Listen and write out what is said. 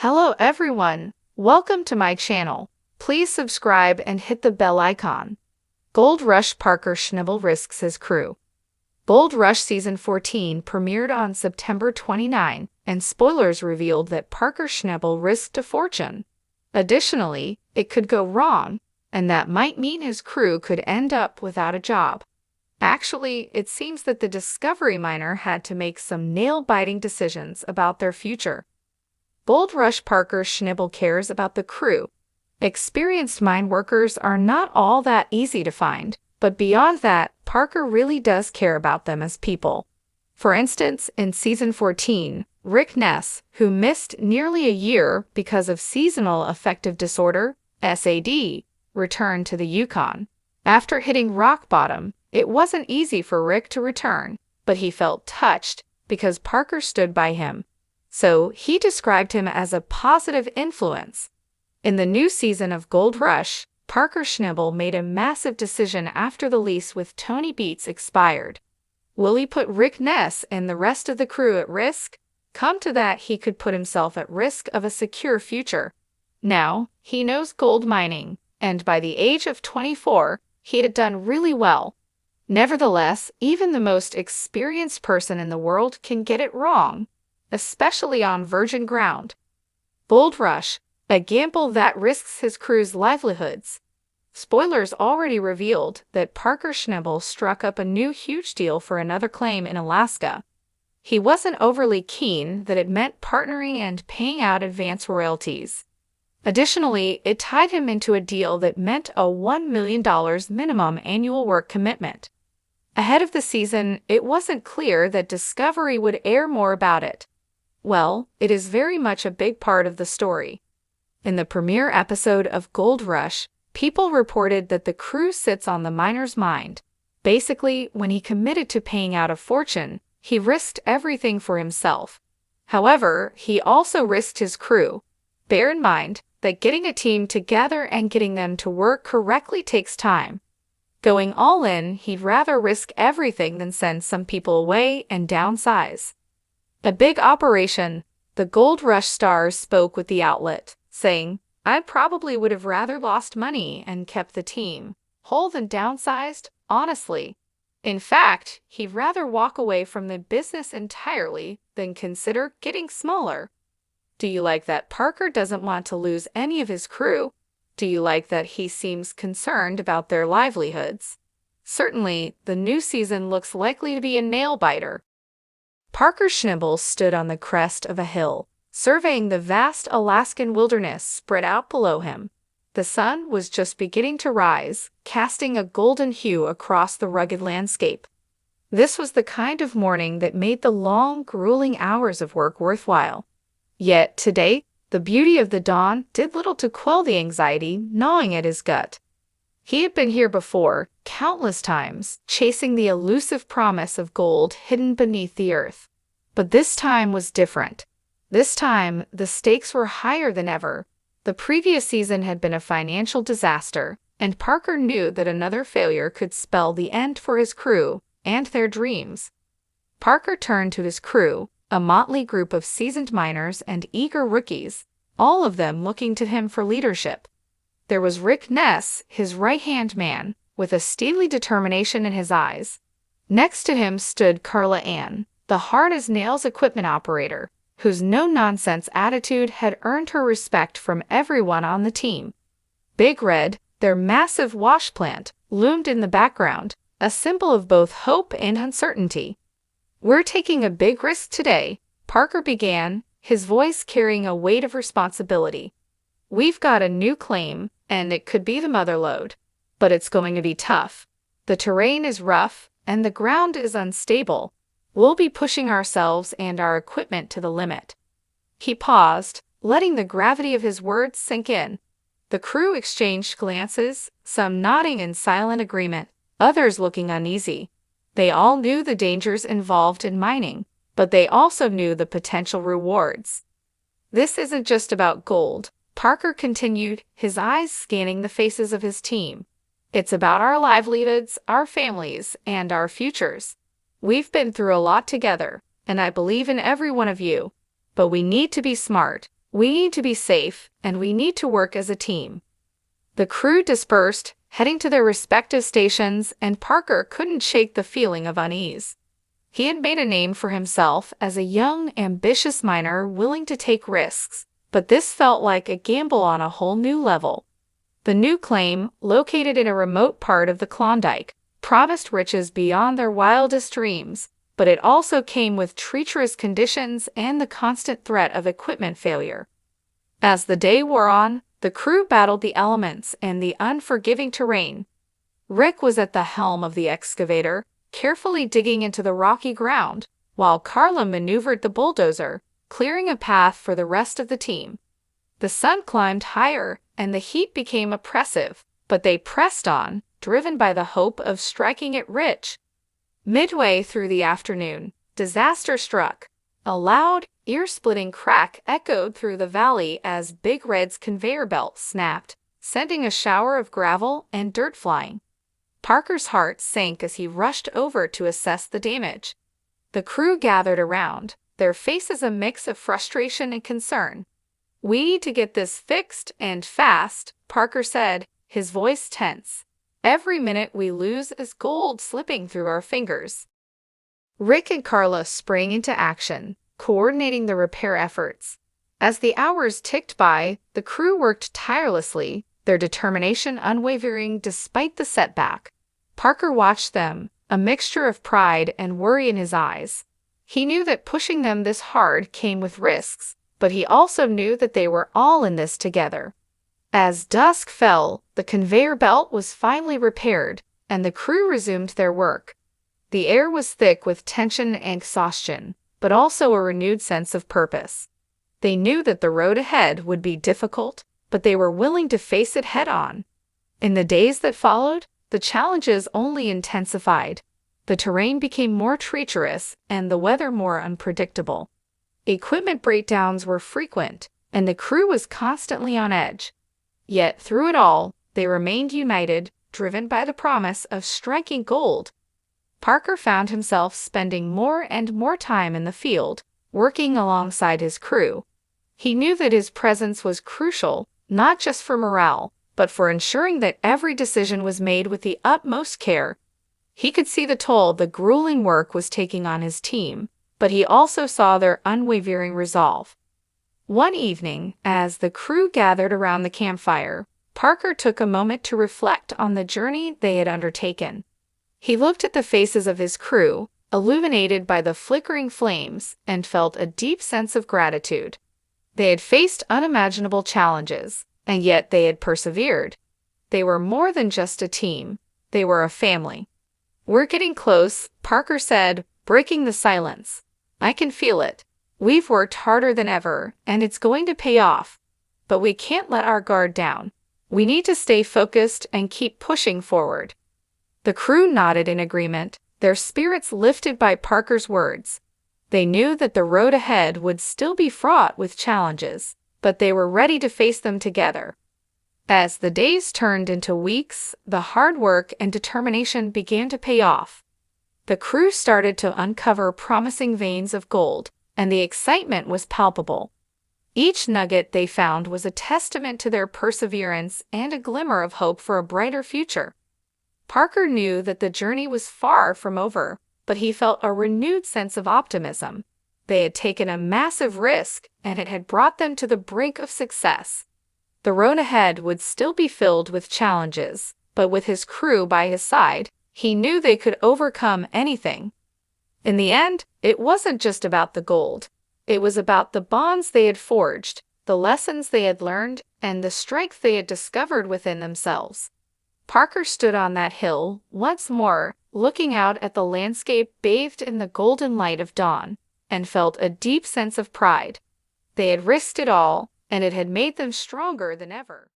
Hello everyone, welcome to my channel. Please subscribe and hit the bell icon. Gold Rush Parker Schnabel risks his crew. Gold Rush Season 14 premiered on September 29, and spoilers revealed that Parker Schnabel risked a fortune. Additionally, it could go wrong, and that might mean his crew could end up without a job. Actually, it seems that the Discovery miner had to make some nail-biting decisions about their future. Gold Rush Parker Schnabel cares about the crew. Experienced mine workers are not all that easy to find, but beyond that, Parker really does care about them as people. For instance, in Season 14, Rick Ness, who missed nearly a year because of seasonal affective disorder, SAD, returned to the Yukon. After hitting rock bottom, it wasn't easy for Rick to return, but he felt touched because Parker stood by him. So he described him as a positive influence. In the new season of Gold Rush, Parker Schnabel made a massive decision after the lease with Tony Beats expired. Will he put Rick Ness and the rest of the crew at risk? Come to that, he could put himself at risk of a secure future. Now, he knows gold mining, and by the age of 24, he had done really well. Nevertheless, even the most experienced person in the world can get it wrong, especially on virgin ground. Gold Rush, a gamble that risks his crew's livelihoods. Spoilers already revealed that Parker Schnabel struck up a new huge deal for another claim in Alaska. He wasn't overly keen that it meant partnering and paying out advance royalties. Additionally, it tied him into a deal that meant a $1 million minimum annual work commitment. Ahead of the season, it wasn't clear that Discovery would air more about it. Well, it is very much a big part of the story. In the premiere episode of Gold Rush, people reported that the crew sits on the miner's mind. Basically, when he committed to paying out a fortune, he risked everything for himself. However, he also risked his crew. Bear in mind that getting a team together and getting them to work correctly takes time. Going all in, he'd rather risk everything than send some people away and downsize. A big operation, the Gold Rush stars spoke with the outlet, saying, "I probably would have rather lost money and kept the team whole than downsized, honestly. In fact, he'd rather walk away from the business entirely than consider getting smaller." Do you like that Parker doesn't want to lose any of his crew? Do you like that he seems concerned about their livelihoods? Certainly, the new season looks likely to be a nail-biter. Parker Schnabel stood on the crest of a hill, surveying the vast Alaskan wilderness spread out below him. The sun was just beginning to rise, casting a golden hue across the rugged landscape. This was the kind of morning that made the long, grueling hours of work worthwhile. Yet today, the beauty of the dawn did little to quell the anxiety gnawing at his gut. He had been here before, countless times, chasing the elusive promise of gold hidden beneath the earth. But this time was different. This time, the stakes were higher than ever. The previous season had been a financial disaster, and Parker knew that another failure could spell the end for his crew and their dreams. Parker turned to his crew, a motley group of seasoned miners and eager rookies, all of them looking to him for leadership. There was Rick Ness, his right-hand man, with a steely determination in his eyes. Next to him stood Carla Ann, the hard-as-nails equipment operator, whose no-nonsense attitude had earned her respect from everyone on the team. Big Red, their massive wash plant, loomed in the background, a symbol of both hope and uncertainty. "We're taking a big risk today," Parker began, his voice carrying a weight of responsibility. "We've got a new claim, and it could be the mother lode. But it's going to be tough. The terrain is rough, and the ground is unstable. We'll be pushing ourselves and our equipment to the limit." He paused, letting the gravity of his words sink in. The crew exchanged glances, some nodding in silent agreement, others looking uneasy. They all knew the dangers involved in mining, but they also knew the potential rewards. "This isn't just about gold," Parker continued, his eyes scanning the faces of his team. "It's about our livelihoods, our families, and our futures. We've been through a lot together, and I believe in every one of you. But we need to be smart. We need to be safe, and we need to work as a team." The crew dispersed, heading to their respective stations, and Parker couldn't shake the feeling of unease. He had made a name for himself as a young, ambitious miner willing to take risks, but this felt like a gamble on a whole new level. The new claim, located in a remote part of the Klondike, promised riches beyond their wildest dreams, but it also came with treacherous conditions and the constant threat of equipment failure. As the day wore on, the crew battled the elements and the unforgiving terrain. Rick was at the helm of the excavator, carefully digging into the rocky ground, while Carla maneuvered the bulldozer, clearing a path for the rest of the team. The sun climbed higher, and the heat became oppressive, but they pressed on, driven by the hope of striking it rich. Midway through the afternoon, disaster struck. A loud, ear-splitting crack echoed through the valley as Big Red's conveyor belt snapped, sending a shower of gravel and dirt flying. Parker's heart sank as he rushed over to assess the damage. The crew gathered around, their faces a mix of frustration and concern. "We need to get this fixed, and fast," Parker said, his voice tense. "Every minute we lose is gold slipping through our fingers." Rick and Carla sprang into action, coordinating the repair efforts. As the hours ticked by, the crew worked tirelessly, their determination unwavering despite the setback. Parker watched them, a mixture of pride and worry in his eyes. He knew that pushing them this hard came with risks, but he also knew that they were all in this together. As dusk fell, the conveyor belt was finally repaired, and the crew resumed their work. The air was thick with tension and exhaustion, but also a renewed sense of purpose. They knew that the road ahead would be difficult, but they were willing to face it head-on. In the days that followed, the challenges only intensified. The terrain became more treacherous and the weather more unpredictable. Equipment breakdowns were frequent, and the crew was constantly on edge. Yet through it all, they remained united, driven by the promise of striking gold. Parker found himself spending more and more time in the field, working alongside his crew. He knew that his presence was crucial, not just for morale, but for ensuring that every decision was made with the utmost care. He could see the toll the grueling work was taking on his team, but he also saw their unwavering resolve. One evening, as the crew gathered around the campfire, Parker took a moment to reflect on the journey they had undertaken. He looked at the faces of his crew, illuminated by the flickering flames, and felt a deep sense of gratitude. They had faced unimaginable challenges, and yet they had persevered. They were more than just a team. They were a family. "We're getting close," Parker said, breaking the silence. "I can feel it. We've worked harder than ever, and it's going to pay off. But we can't let our guard down. We need to stay focused and keep pushing forward." The crew nodded in agreement, their spirits lifted by Parker's words. They knew that the road ahead would still be fraught with challenges, but they were ready to face them together. As the days turned into weeks, the hard work and determination began to pay off. The crew started to uncover promising veins of gold, and the excitement was palpable. Each nugget they found was a testament to their perseverance and a glimmer of hope for a brighter future. Parker knew that the journey was far from over, but he felt a renewed sense of optimism. They had taken a massive risk, and it had brought them to the brink of success. The road ahead would still be filled with challenges, but with his crew by his side, he knew they could overcome anything. In the end, it wasn't just about the gold. It was about the bonds they had forged, the lessons they had learned, and the strength they had discovered within themselves. Parker stood on that hill once more, looking out at the landscape bathed in the golden light of dawn, and felt a deep sense of pride. They had risked it all, and it had made them stronger than ever.